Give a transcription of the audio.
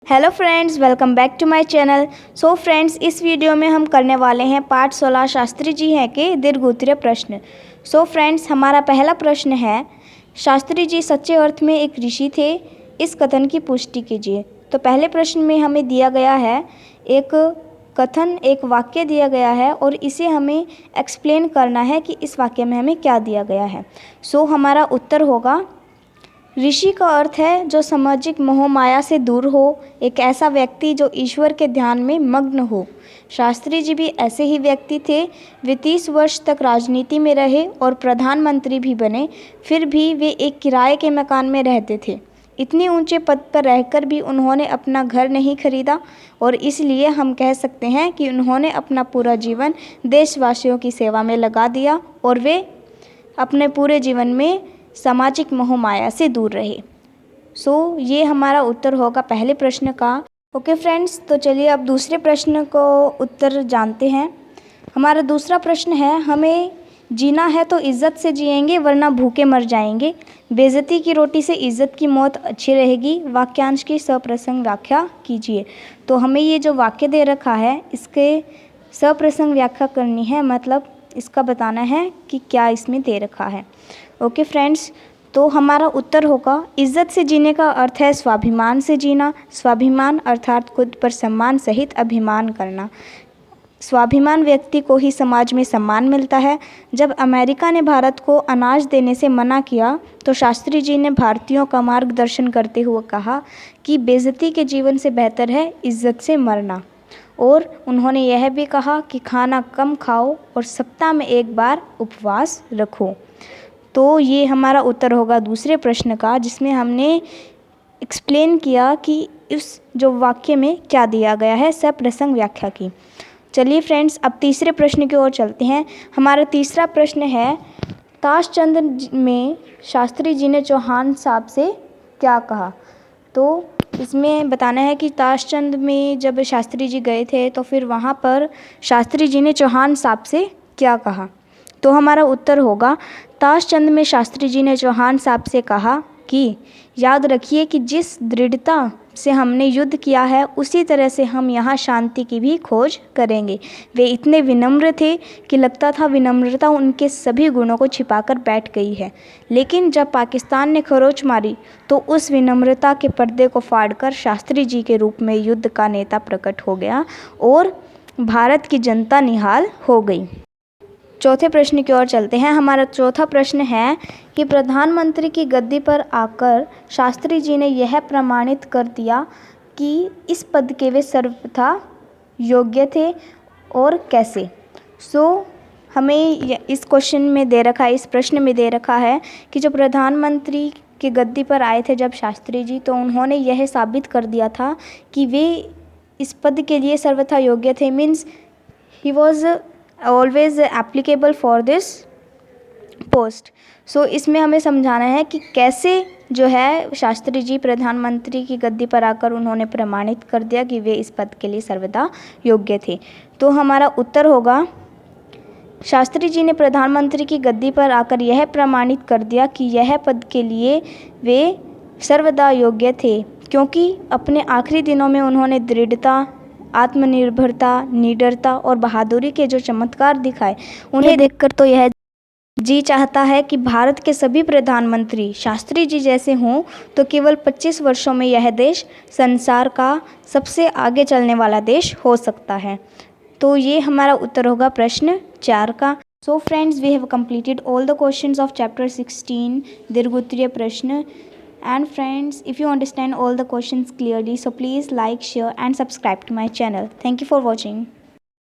Hello friends, welcome back to my channel. So friends, इस video में हम करने वाले हैं पार्ट 16 शास्त्री जी हैं के दीर्घोत्तरीय प्रश्न। सो फ्रेंड्स, हमारा पहला प्रश्न है, शास्त्री जी सच्चे अर्थ में एक ऋषि थे, इस कथन की पुष्टि कीजिए। तो पहले प्रश्न में हमें दिया गया है एक कथन, एक वाक्य दिया गया है और इसे हमें एक्सप्लेन करना है कि इस वाक्य में हमें क्या दिया गया है। सो हमारा उत्तर होगा, ऋषि का अर्थ है जो सामाजिक मोह माया से दूर हो, एक ऐसा व्यक्ति जो ईश्वर के ध्यान में मग्न हो। शास्त्री जी भी ऐसे ही व्यक्ति थे। वे 30 वर्ष तक राजनीति में रहे और प्रधानमंत्री भी बने, फिर भी वे एक किराए के मकान में रहते थे। इतने ऊंचे पद पर रहकर भी उन्होंने अपना घर नहीं खरीदा और इसलिए हम कह सकते हैं कि उन्होंने अपना पूरा जीवन देशवासियों की सेवा में लगा दिया और वे अपने पूरे जीवन में सामाजिक मोह माया से दूर रहे। सो ये हमारा उत्तर होगा पहले प्रश्न का। ओके फ्रेंड्स, तो चलिए अब दूसरे प्रश्न को उत्तर जानते हैं। हमारा दूसरा प्रश्न है, हमें जीना है तो इज़्ज़त से जिएंगे वरना भूखे मर जाएंगे। बेइज्जती की रोटी से इज़्ज़त की मौत अच्छी रहेगी। वाक्यांश की सप्रसंग व्याख्या कीजिए। तो हमें ये जो वाक्य दे रखा है इसके सप्रसंग व्याख्या करनी है, मतलब इसका बताना है कि क्या इसमें दे रखा है। ओके फ्रेंड्स, तो हमारा उत्तर होगा, इज्जत से जीने का अर्थ है स्वाभिमान से जीना। स्वाभिमान अर्थात खुद पर सम्मान सहित अभिमान करना। स्वाभिमान व्यक्ति को ही समाज में सम्मान मिलता है। जब अमेरिका ने भारत को अनाज देने से मना किया तो शास्त्री जी ने भारतीयों का मार्गदर्शन करते हुए कहा कि बेइज्जती के जीवन से बेहतर है इज्जत से मरना। और उन्होंने यह भी कहा कि खाना कम खाओ और सप्ताह में एक बार उपवास रखो। तो ये हमारा उत्तर होगा दूसरे प्रश्न का, जिसमें हमने एक्सप्लेन किया कि इस जो वाक्य में क्या दिया गया है, सप्रसंग व्याख्या की। चलिए फ्रेंड्स, अब तीसरे प्रश्न की ओर चलते हैं। हमारा तीसरा प्रश्न है, ताशचंद में शास्त्री जी ने चौहान साहब से क्या कहा। तो इसमें बताना है कि ताशचंद में जब शास्त्री जी गए थे तो फिर वहाँ पर शास्त्री जी ने चौहान साहब से क्या कहा। तो हमारा उत्तर होगा, ताशचंद में शास्त्री जी ने चौहान साहब से कहा कि याद रखिए कि जिस दृढ़ता से हमने युद्ध किया है उसी तरह से हम यहाँ शांति की भी खोज करेंगे। वे इतने विनम्र थे कि लगता था विनम्रता उनके सभी गुणों को छिपाकर बैठ गई है, लेकिन जब पाकिस्तान ने खरोच मारी तो उस विनम्रता के पर्दे को फाड़कर शास्त्री जी के रूप में युद्ध का नेता प्रकट हो गया और भारत की जनता निहाल हो गई। चौथे प्रश्न की ओर चलते हैं। हमारा चौथा प्रश्न है कि प्रधानमंत्री की गद्दी पर आकर शास्त्री जी ने यह प्रमाणित कर दिया कि इस पद के वे सर्वथा योग्य थे और कैसे। हमें इस क्वेश्चन में दे रखा है, इस प्रश्न में दे रखा है कि जो प्रधानमंत्री की गद्दी पर आए थे जब शास्त्री जी, तो उन्होंने यह साबित कर दिया था कि वे इस पद के लिए सर्वथा योग्य थे। Means he was always applicable for this post. इसमें हमें समझाना है कि कैसे जो है शास्त्री जी प्रधानमंत्री की गद्दी पर आकर उन्होंने प्रमाणित कर दिया कि वे इस पद के लिए सर्वदा योग्य थे। तो हमारा उत्तर होगा, शास्त्री जी ने प्रधानमंत्री की गद्दी पर आकर यह प्रमाणित कर दिया कि यह पद के लिए वे सर्वदा योग्य थे, क्योंकि अपने आखिरी दिनों में उन्होंने दृढ़ता, आत्मनिर्भरता, निडरता और बहादुरी के जो चमत्कार दिखाए, उन्हें देखकर तो यह जी चाहता है कि भारत के सभी प्रधानमंत्री शास्त्री जी जैसे हों, तो केवल 25 वर्षों में यह देश संसार का सबसे आगे चलने वाला देश हो सकता है। तो ये हमारा उत्तर होगा प्रश्न 4 का। So friends, we have completed all the questions of chapter 16 दीर्घोत्तरीय प्रश्न। And friends, if you understand all the questions clearly, so please like, share and subscribe to my channel. Thank you for watching.